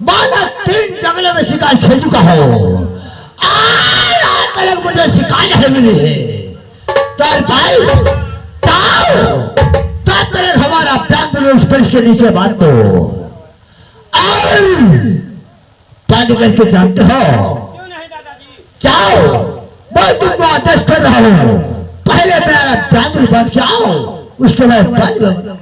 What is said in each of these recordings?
माना 3 जंगलों में शिकार खेल चुका हो, आज तक मुझे शिकार नहीं मिली है। तो भाई जाओ, तब तक हमारा प्रांत उस पेड़ के नीचे बांध दो और पानी करके जानते हो। जाओ, मैं तुमको आदेश कर रहा हूँ, पहले मेरा प्रांत बांध के आओ, उसके बाद पानी।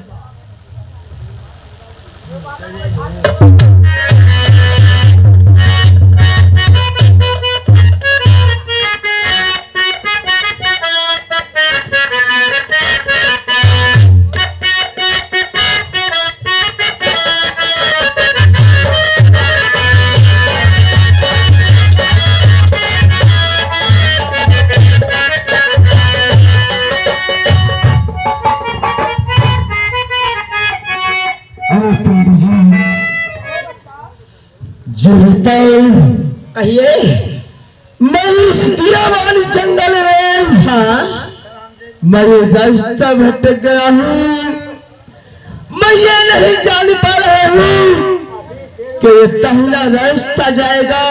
कहिए, मैं इस दियावाली जंगल में मैं ये रास्ता भटक गया हूँ। मैं ये नहीं जान पा रहा हूँ कि ये पहला रास्ता जाएगा,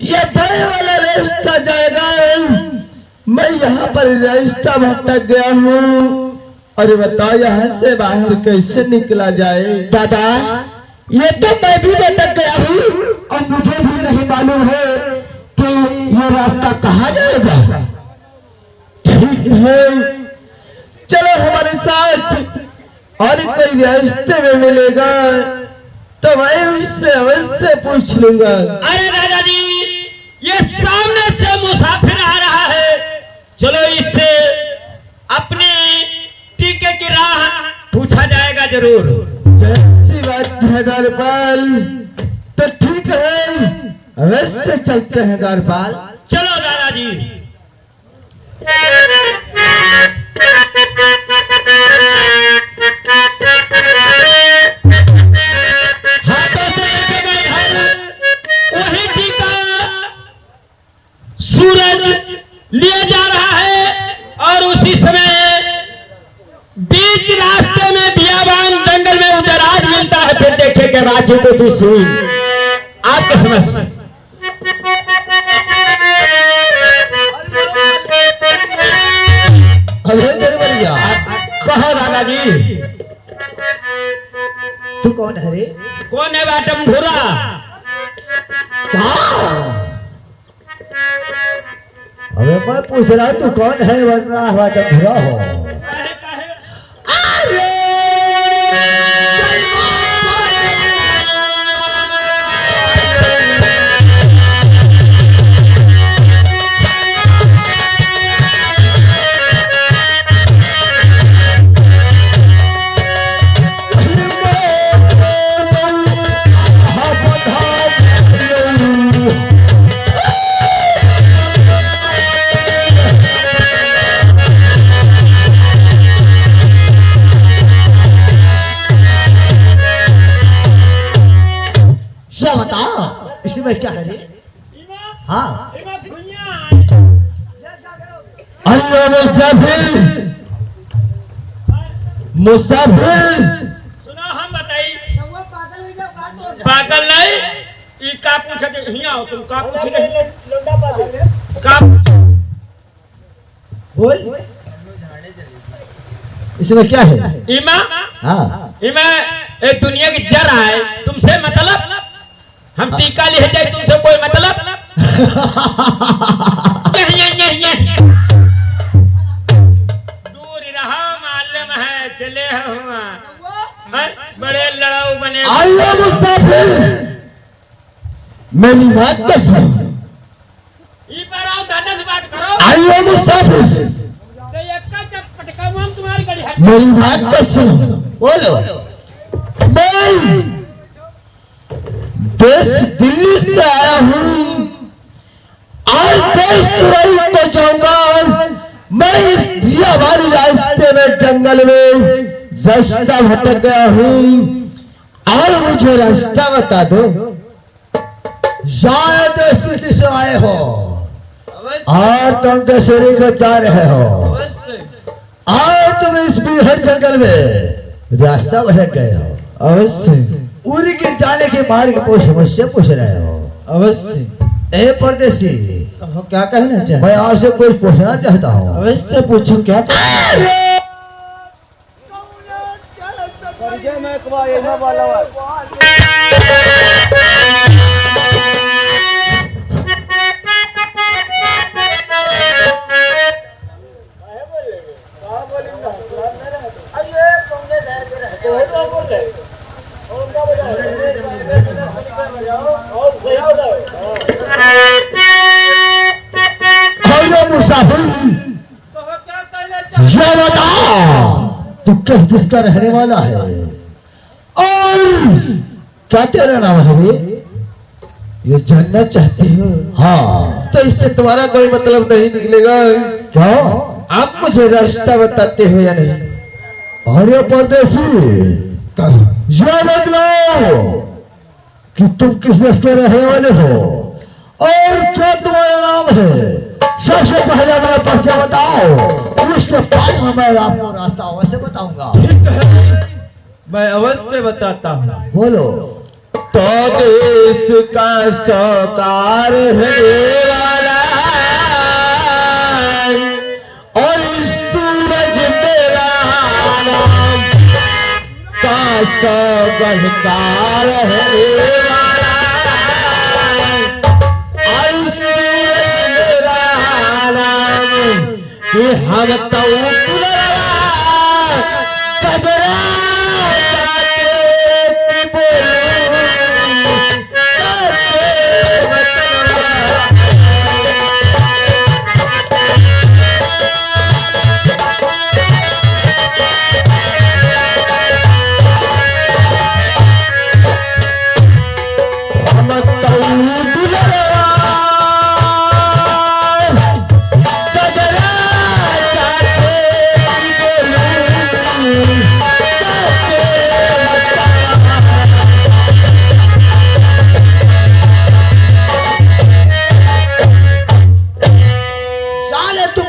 ये बड़े वाला रास्ता जाएगा। मैं यहाँ पर रास्ता भटक गया हूँ। अरे बताओ, यहाँ से बाहर कैसे निकला जाए? दादा, ये तो मैं भी भटक गया हूँ और मुझे भी नहीं मालूम है कि ये रास्ता कहाँ जाएगा। ठीक है, चलो हमारे साथ, और कोई रास्ते में मिलेगा तो मैं उससे अवश्य पूछ लूंगा। अरे दादाजी, ये सामने से मुसाफिर आ रहा है, चलो इससे अपने टीके की राह पूछा जाएगा जरूर। जैसी बात है द्वारपाल, तो ठीक है, अवश्य चलते हैं द्वारपाल। चलो दादाजी। हाथों से लेके गए घर, वही टीका सूरज लिया जा रहा है, और उसी समय बीच रास्ते में बियाबान जंगल में उदराज मिलता है। फिर देखे के बाद तो तू सुन आपके समझ। कहो दादाजी, तू कौन है रे? कौन है बाटम धुरा? अबे मैं पूछ रहा हूँ, तू कौन है? वरना बाटम धुरा हो। इसमें क्या है रे? हाँ, अरे मुसाफिर, मुसाफिर सुनो, हम बताई पागल नहीं, ये का पूछे? हिया हो तुम, का पूछे? का बोल, इसमें क्या है? इमा, हाँ, इमा एक दुनिया की जड़ है, तुमसे मतलब? हम टीका ले जाए, तुमसे कोई मतलब? दूर रहा, मालूम है चले हुआ बड़े लड़ाऊ बने। आइए मुसाफिर, मेरी बात तो सुन। पर आओ, दादा से बात करो। आइए मुसाफिर, तो एक का जब पटका हम तुम्हारी गाड़ी हट। मेरी बात तो सुन। बोलो। मैं देश दिल्ली से आया हूँ, आज देश सुरई को जाऊंगा। मैं इस दियावाली रास्ते में जंगल में रास्ता भटक गया हूँ, और मुझे रास्ता बता दो। शायद देश दिल्ली से आए हो और तुम दशहरे को जा रहे हो, और तुम इस बीहड़ जंगल में रास्ता भटक गए हो। अवश्य उरी के जाने के मार्ग को समस्या पूछ रहे हो। अवश्य। ए परदेसी, कहो क्या कहना चाहे? मैं आपसे कुछ पूछना चाहता हूँ। अवश्य पूछो, क्या मुसाफिर, ये बता तू किस देश का रहने वाला है और क्या तेरा नाम है रे? ये जानना चाहते हो? हाँ। तो इससे तुम्हारा कोई मतलब नहीं निकलेगा। क्यों? आप मुझे रास्ता बताते हो या नहीं? अरे परदेसी, ये बतलाओ कि तुम किस देश के रहने वाले हो और क्या तुम्हारा नाम है। सबसे पहले मेरा परिचय बताओ, उसके बाद में मैं आपको रास्ता अवश्य बताऊंगा। ठीक है, मैं अवश्य बताता हूँ। बोलो। तो देश का सरकार है वाला और सूरज मेरा नाम का सबकार है वाला और सूरज मेरा नाम कि हम तो कजरा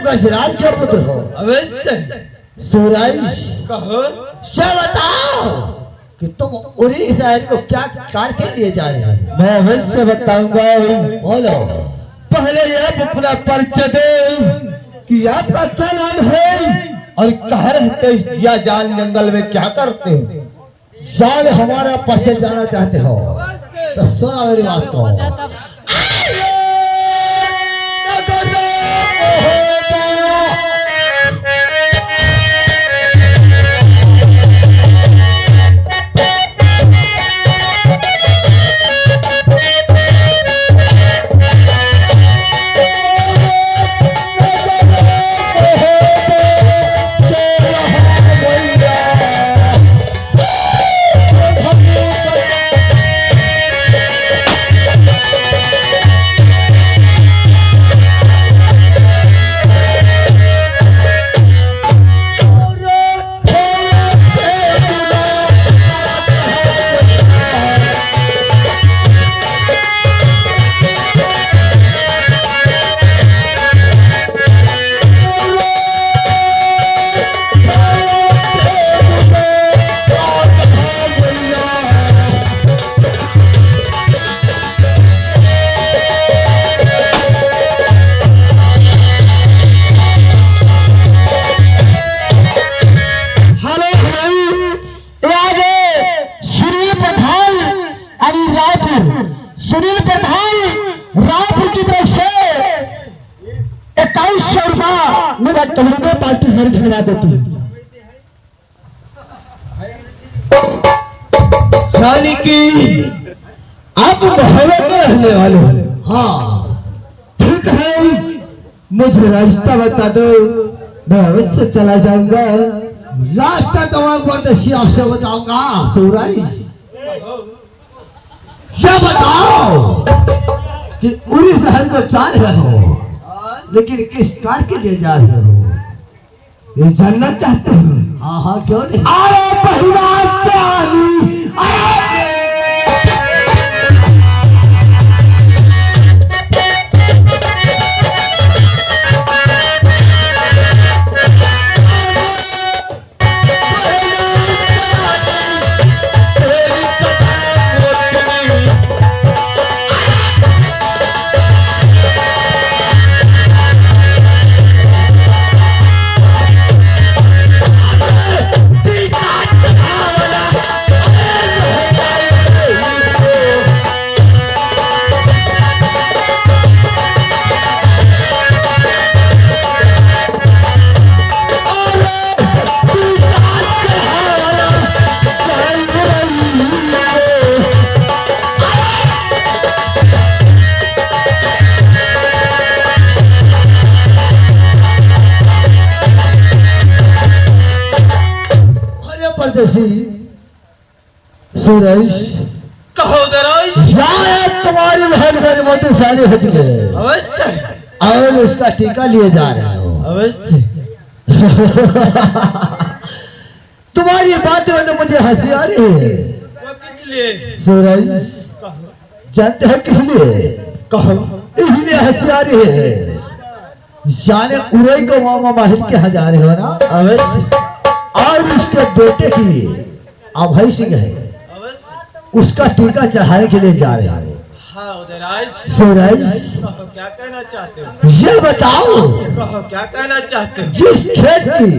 गजराज के पुत्र हो। अवश्य। सूरज, कहो क्या बताओ कि तुम उरी शहर को क्या कार्य के लिए जा रहे हो। मैं अवश्य बताऊंगा। बोलो। पहले आप अपना परिचय दे कि आपका क्या नाम है और कहाँ रहते हो, इस दिया जान जंगल में क्या करते हो? जान हमारा परिचय जाना चाहते हो तो सुना मेरी बात को। मेरा टहलने पार्टी हर घड़ा देती है। यानी कि आप मोहल्ले के रहने वाले हो? हाँ ठीक है, मुझे रास्ता बता दो, मैं अवश्य चला जाऊंगा। रास्ता तो मैं परदेसी आपसे बताऊंगा। सूरज, क्या बताओ कि उरी शहर को जा रहे हो, लेकिन किस कार्य के लिए जा रहे हो? ये जानना चाहते हो? हाँ हाँ, क्यों नहीं। अरे पहला परदेसी सूरज, कहो दराज। शायद तुम्हारी बहन का मोती सारे हज गए अवश्य और उसका टीका लिए जा रहे हो। अवश्य। तुम्हारी बात में तो मुझे हंसी आ रही है। वो किस लिए? सूरज, जानते हो किस लिए? कहो। इसलिए हंसी आ रही है, जाने उड़ई को मामा माहिर के यहाँ जा रहे हो ना। अवश्य। और उसके बेटे की अभय सिंह है, अवश्य। उसका टीका चढ़ाने के लिए जा रहे हो। हाँ उदयराज। सूरज, कहो क्या कहना चाहते हो? ये बताओ, कहो क्या कहना चाहते हो? जिस खेत की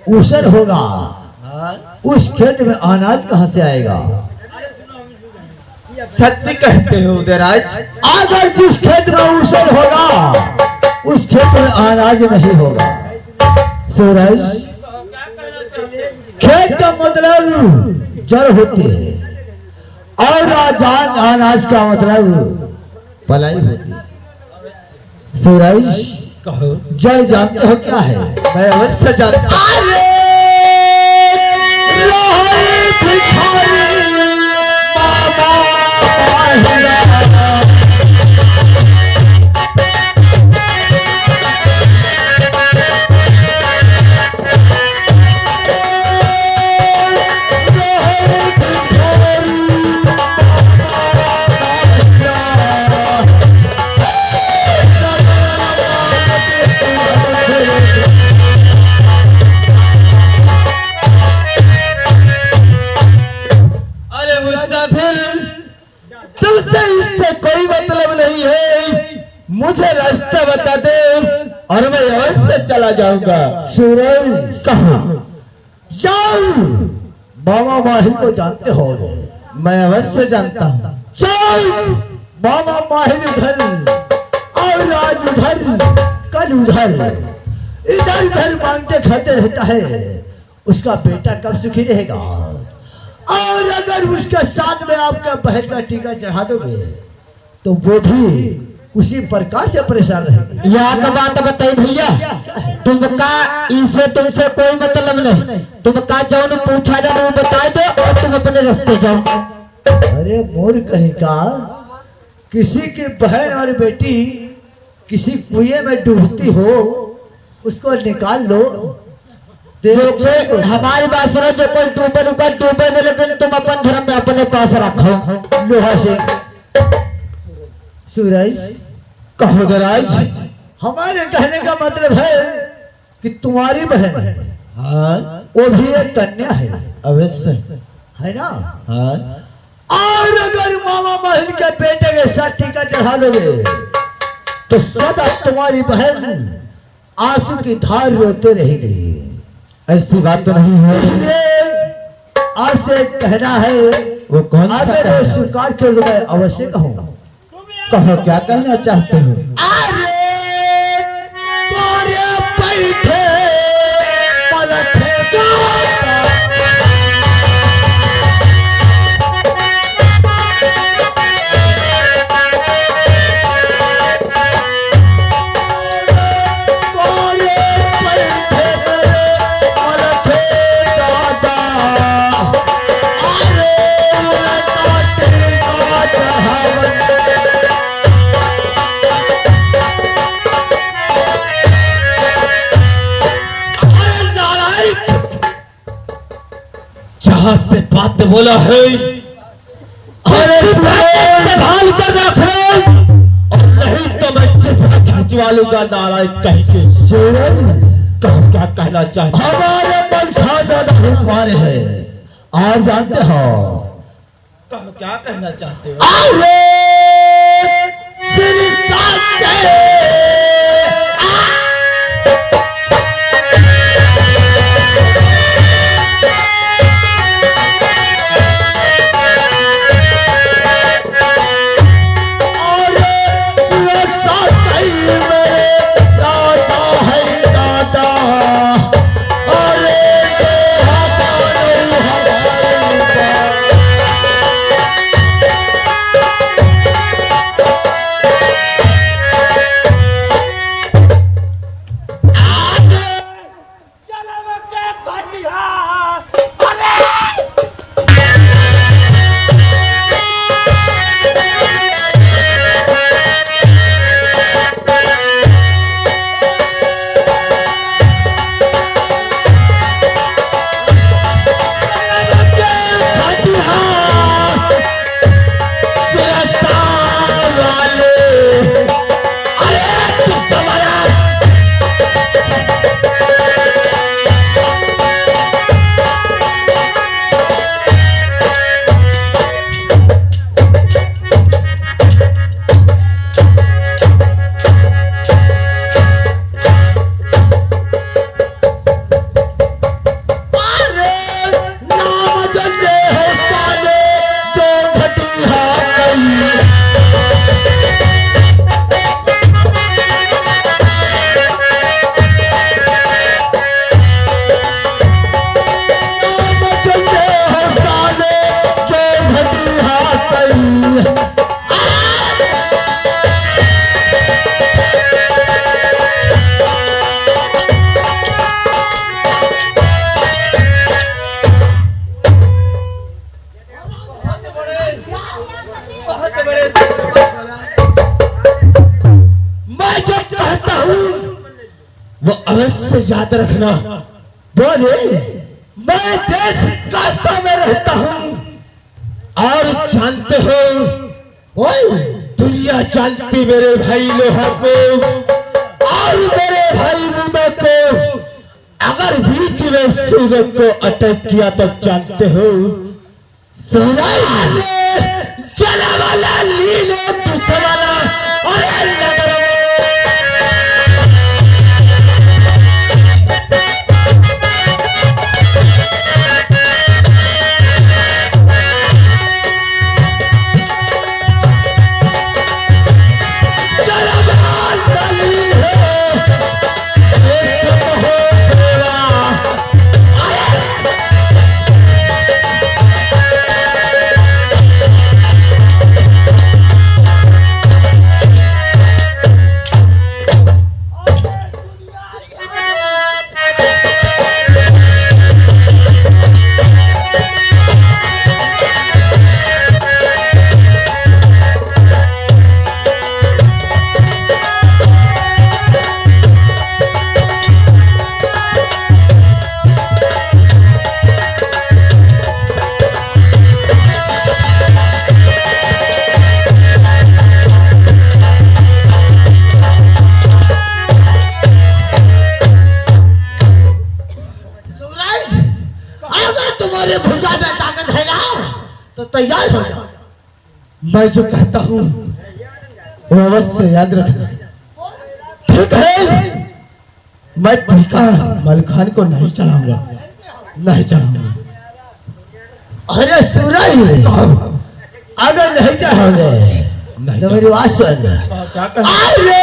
ऊसर होगा हाँ? उस खेत में अनाज कहाँ से आएगा? सत्य कहते हो उदयराज। अगर जिस खेत में ऊसर होगा उस खेत में अनाज नहीं होगा। सूरज, कहो क्या कहना चाहते हो? खेत का मतलब जड़ होती है और अनाज का मतलब पलाई होती है। सूरज, कहो। जड़ जानते हो क्या है? मैं अवश्य जानता हूं। अरे लोहे भिखारी बाबा माहिरा। अरे मुसाफिर, तुमसे इससे कोई मतलब नहीं है, मुझे रास्ता बता दे और मैं अवश्य चला जाऊंगा। सूरज, कहो जाओ। बाबा माहिर को जानते हो? मैं अवश्य जानता हूँ। चल, बाबा माहिर उधर और आज उधर, कल उधर, इधर उधर मांगते खाते रहता है। उसका बेटा कब सुखी रहेगा? और अगर उसके साथ में आपका बहन का टीका चढ़ा दोगे तो वो भी उसी प्रकार से परेशान रहेगी। यहाँ का बात बताई भैया, तुमका इसे तुमसे कोई मतलब नहीं। तुमका जो न पूछा जाए वो बता दो और तुम अपने रास्ते जाओ। अरे मोर कहीं का, किसी की बहन और बेटी किसी कुएं में डूबती हो, उसको निकाल लो। हमारी बात सुनो, जो कोई डूबे में, लेकिन तुम अपन धर्म में अपने पास रखो। लोहा से सूरज, कहो दराज। हमारे कहने का मतलब है कि तुम्हारी बहन हाँ? वो भी एक कन्या है अवश्य। है ना। हाँ? और अगर मामा महल के बेटे के साथ टीका चढ़ा दोगे तो सदा तुम्हारी बहन आंसू की धार रोते रहेगी। ऐसी बात तो नहीं है। इसलिए आपसे कहना है, वो कौन सा अगर कहना है? स्वीकार कर दो मैं अवश्य कहूँगा। कहो क्या कहना चाहते हो? अरे कोरे बैठे पलखे गाता। कोरे बैठे पलखे गाता। अरे काटे काट हवन। जहाँ से बात बोला है, अरे संभाल कर रख लो, और नहीं तो मैं चित्र खिंचवा लूंगा नारायण कह के। सूरज, कहो क्या कहना चाहते हो? हमारे मन खाना तुम्हारे है और जानते हो। कहो क्या कहना चाहते हो? अरे श्री साके याद रखना। बोले मैं देश कास्ता में रहता हूँ और जानते हो ओए दुनिया जानती मेरे भाई लोहा को और मेरे भाई मुंडा को। अगर बीच में सूरज को अटैक किया तो जानते हो सूरज जला वाला लीलो दूसरा वाला। अरे नगर भुजा में ताकत है ना तो तैयार हो जाओ। मैं जो कहता हूँ वो अवश्य याद रखना। ठीक है मैं टीका मलखान को नहीं चढ़ाऊंगा, नहीं चढ़ाऊंगा। अरे सूरज अगर नहीं चढ़ाओगे तो मेरी बात सुन। अरे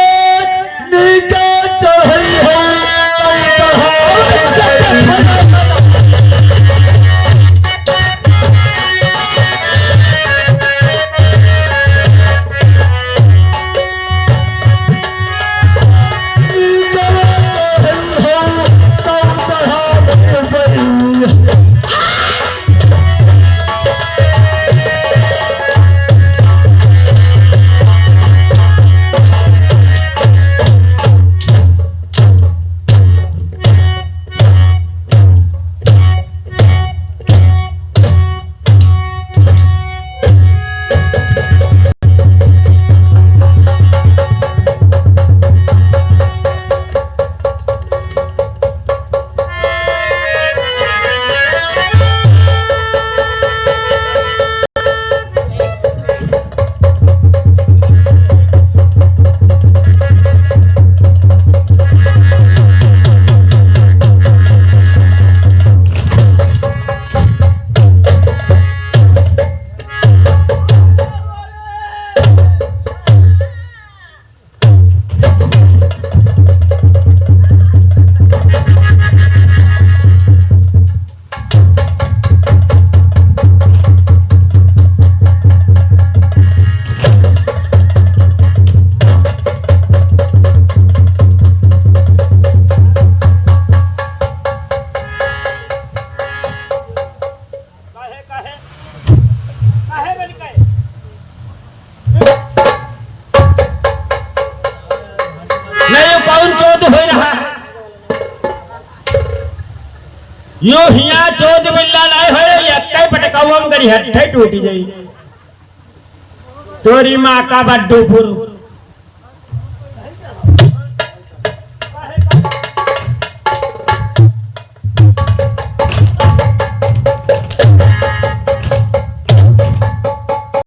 यो हिया चोद बिल्ला नहीं हो रे एकई पटकावम करी हट्ठे टूटी जाई तोरी मां का बड्डूपुर